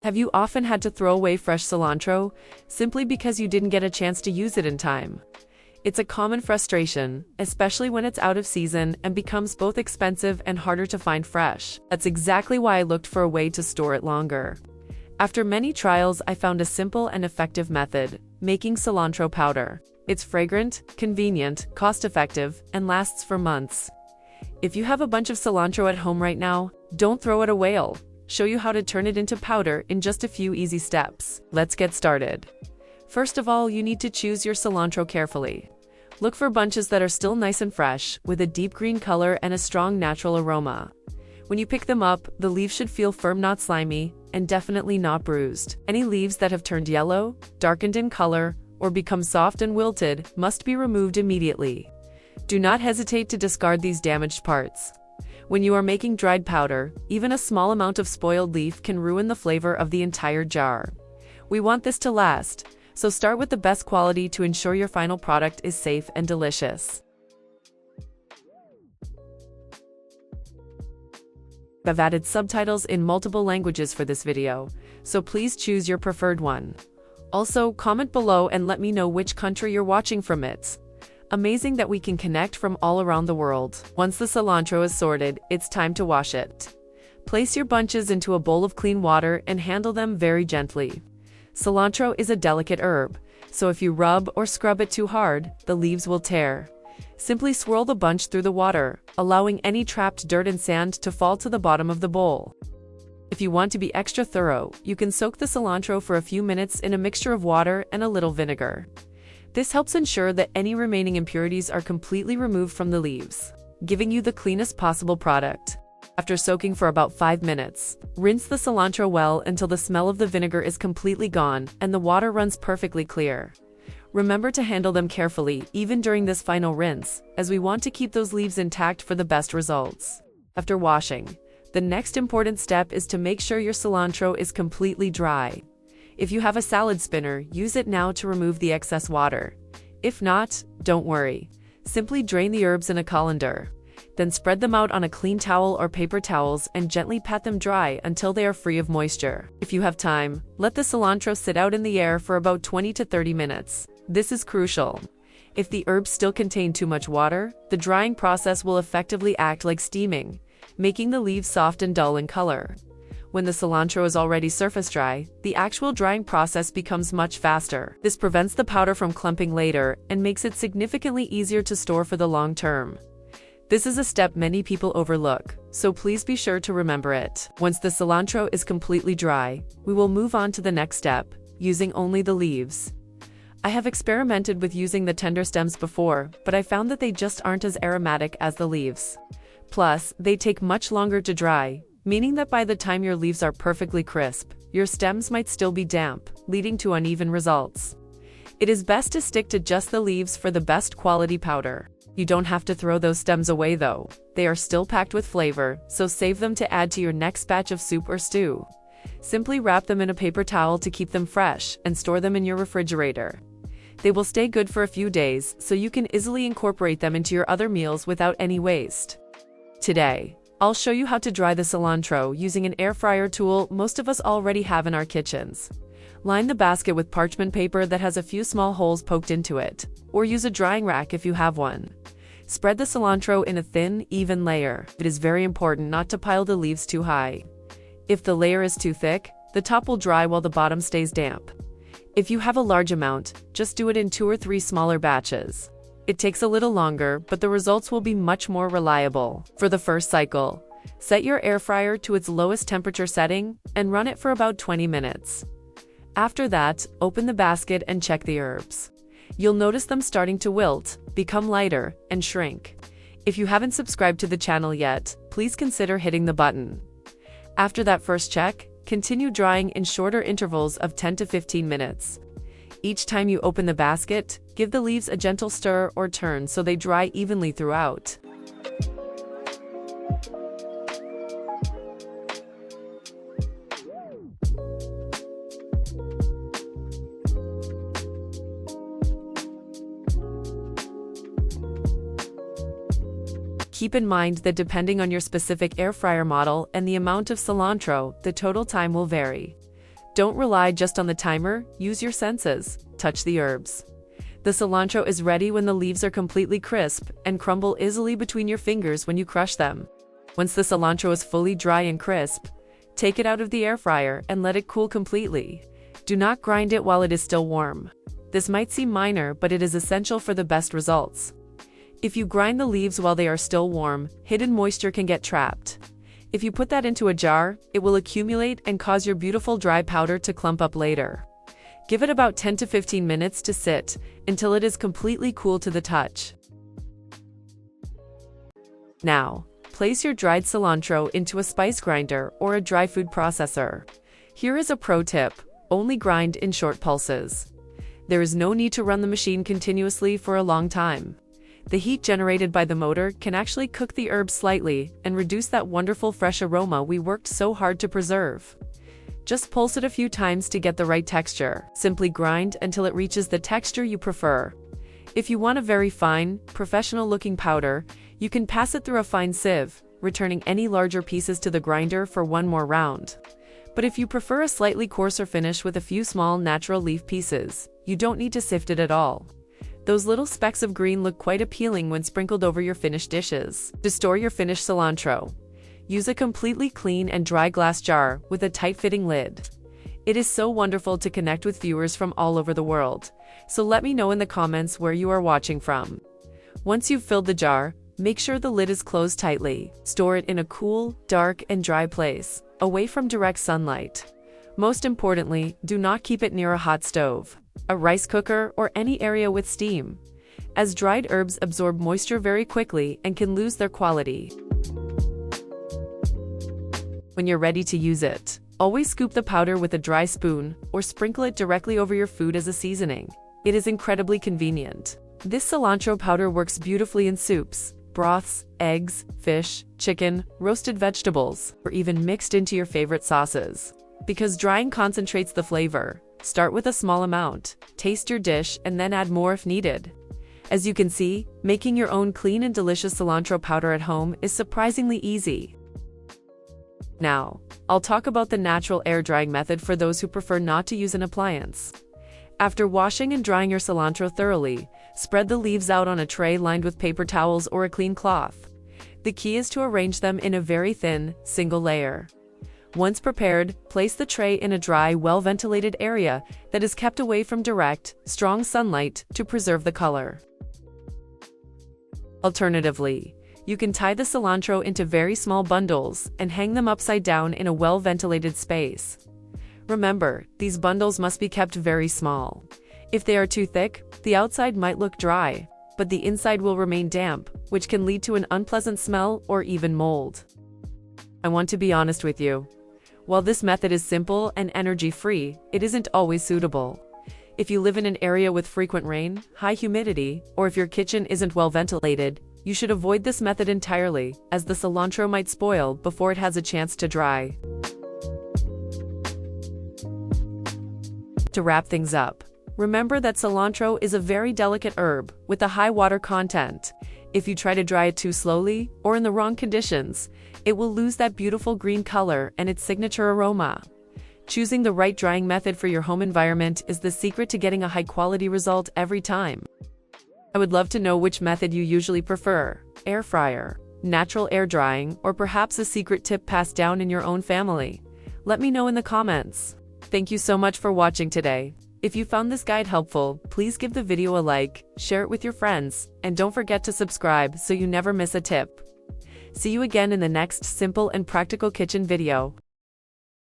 Have you often had to throw away fresh cilantro simply because you didn't get a chance to use it in time? It's a common frustration, especially when it's out of season and becomes both expensive and harder to find fresh. That's exactly why I looked for a way to store it longer. After many trials, I found a simple and effective method: making cilantro powder. It's fragrant, convenient, cost-effective, and lasts for months. If you have a bunch of cilantro at home right now, don't throw it away. I'll show you how to turn it into powder in just a few easy steps. Let's get started. First of all, you need to choose your cilantro carefully. Look for bunches that are still nice and fresh, with a deep green color and a strong natural aroma. When you pick them up, the leaves should feel firm, not slimy, and definitely not bruised. Any leaves that have turned yellow, darkened in color, or become soft and wilted must be removed immediately. Do not hesitate to discard these damaged parts. When you are making dried powder, even a small amount of spoiled leaf can ruin the flavor of the entire jar. We want this to last, so start with the best quality to ensure your final product is safe and delicious. I've added subtitles in multiple languages for this video, so please choose your preferred one. Also, comment below and let me know which country you're watching from. It's amazing that we can connect from all around the world. Once the cilantro is sorted, it's time to wash it. Place your bunches into a bowl of clean water and handle them very gently. Cilantro is a delicate herb, so if you rub or scrub it too hard, the leaves will tear. Simply swirl the bunch through the water, allowing any trapped dirt and sand to fall to the bottom of the bowl. If you want to be extra thorough, you can soak the cilantro for a few minutes in a mixture of water and a little vinegar. This helps ensure that any remaining impurities are completely removed from the leaves, giving you the cleanest possible product. After soaking for about 5 minutes, rinse the cilantro well until the smell of the vinegar is completely gone and the water runs perfectly clear. Remember to handle them carefully even during this final rinse, as we want to keep those leaves intact for the best results. After washing, the next important step is to make sure your cilantro is completely dry. If you have a salad spinner, use it now to remove the excess water. If not, don't worry. Simply drain the herbs in a colander. Then spread them out on a clean towel or paper towels and gently pat them dry until they are free of moisture. If you have time, let the cilantro sit out in the air for about 20 to 30 minutes. This is crucial. If the herbs still contain too much water, the drying process will effectively act like steaming, making the leaves soft and dull in color. When the cilantro is already surface dry, the actual drying process becomes much faster. This prevents the powder from clumping later and makes it significantly easier to store for the long term. This is a step many people overlook, so please be sure to remember it. Once the cilantro is completely dry, we will move on to the next step, using only the leaves. I have experimented with using the tender stems before, but I found that they just aren't as aromatic as the leaves. Plus, they take much longer to dry, meaning that by the time your leaves are perfectly crisp, your stems might still be damp, leading to uneven results. It is best to stick to just the leaves for the best quality powder. You don't have to throw those stems away though. They are still packed with flavor, so save them to add to your next batch of soup or stew. Simply wrap them in a paper towel to keep them fresh and store them in your refrigerator. They will stay good for a few days, so you can easily incorporate them into your other meals without any waste. Today, I'll show you how to dry the cilantro using an air fryer tool most of us already have in our kitchens. Line the basket with parchment paper that has a few small holes poked into it, or use a drying rack if you have one. Spread the cilantro in a thin, even layer. It is very important not to pile the leaves too high. If the layer is too thick, the top will dry while the bottom stays damp. If you have a large amount, just do it in 2 or 3 smaller batches. It takes a little longer, but the results will be much more reliable. For the first cycle, set your air fryer to its lowest temperature setting and run it for about 20 minutes. After that, open the basket and check the herbs. You'll notice them starting to wilt, become lighter, and shrink. If you haven't subscribed to the channel yet, please consider hitting the button. After that first check, continue drying in shorter intervals of 10 to 15 minutes. Each time you open the basket, give the leaves a gentle stir or turn so they dry evenly throughout. Keep in mind that depending on your specific air fryer model and the amount of cilantro, the total time will vary. Don't rely just on the timer, use your senses. Touch the herbs. The cilantro is ready when the leaves are completely crisp and crumble easily between your fingers when you crush them. Once the cilantro is fully dry and crisp, take it out of the air fryer and let it cool completely. Do not grind it while it is still warm. This might seem minor, but it is essential for the best results. If you grind the leaves while they are still warm, hidden moisture can get trapped. If you put that into a jar, it will accumulate and cause your beautiful dry powder to clump up later. Give it about 10 to 15 minutes to sit until it is completely cool to the touch. Now, place your dried cilantro into a spice grinder or a dry food processor. Here is a pro tip: only grind in short pulses. There is no need to run the machine continuously for a long time. The heat generated by the motor can actually cook the herbs slightly and reduce that wonderful fresh aroma we worked so hard to preserve. Just pulse it a few times to get the right texture. Simply grind until it reaches the texture you prefer. If you want a very fine, professional-looking powder, you can pass it through a fine sieve, returning any larger pieces to the grinder for one more round. But if you prefer a slightly coarser finish with a few small natural leaf pieces, you don't need to sift it at all. Those little specks of green look quite appealing when sprinkled over your finished dishes. To store your finished cilantro, use a completely clean and dry glass jar with a tight-fitting lid. It is so wonderful to connect with viewers from all over the world, so let me know in the comments where you are watching from. Once you've filled the jar, make sure the lid is closed tightly. Store it in a cool, dark, and dry place, away from direct sunlight. Most importantly, do not keep it near a hot stove, a rice cooker, or any area with steam, as dried herbs absorb moisture very quickly and can lose their quality. When you're ready to use it, always scoop the powder with a dry spoon or sprinkle it directly over your food as a seasoning. It is incredibly convenient. This cilantro powder works beautifully in soups, broths, eggs, fish, chicken, roasted vegetables, or even mixed into your favorite sauces. Because drying concentrates the flavor, start with a small amount, taste your dish, and then add more if needed. As you can see, making your own clean and delicious cilantro powder at home is surprisingly easy. Now, I'll talk about the natural air drying method for those who prefer not to use an appliance. After washing and drying your cilantro thoroughly, spread the leaves out on a tray lined with paper towels or a clean cloth. The key is to arrange them in a very thin, single layer. Once prepared, place the tray in a dry, well-ventilated area that is kept away from direct, strong sunlight to preserve the color. Alternatively, you can tie the cilantro into very small bundles and hang them upside down in a well-ventilated space. Remember, these bundles must be kept very small. If they are too thick, the outside might look dry, but the inside will remain damp, which can lead to an unpleasant smell or even mold. I want to be honest with you. While this method is simple and energy-free, it isn't always suitable. If you live in an area with frequent rain, high humidity, or if your kitchen isn't well ventilated, you should avoid this method entirely, as the cilantro might spoil before it has a chance to dry. To wrap things up, remember that cilantro is a very delicate herb with a high water content. If you try to dry it too slowly or in the wrong conditions, it will lose that beautiful green color and its signature aroma. Choosing the right drying method for your home environment is the secret to getting a high-quality result every time. I would love to know which method you usually prefer: air fryer, natural air drying, or perhaps a secret tip passed down in your own family. Let me know in the comments. Thank you so much for watching today. If you found this guide helpful, please give the video a like, share it with your friends, and don't forget to subscribe so you never miss a tip. See you again in the next simple and practical kitchen video.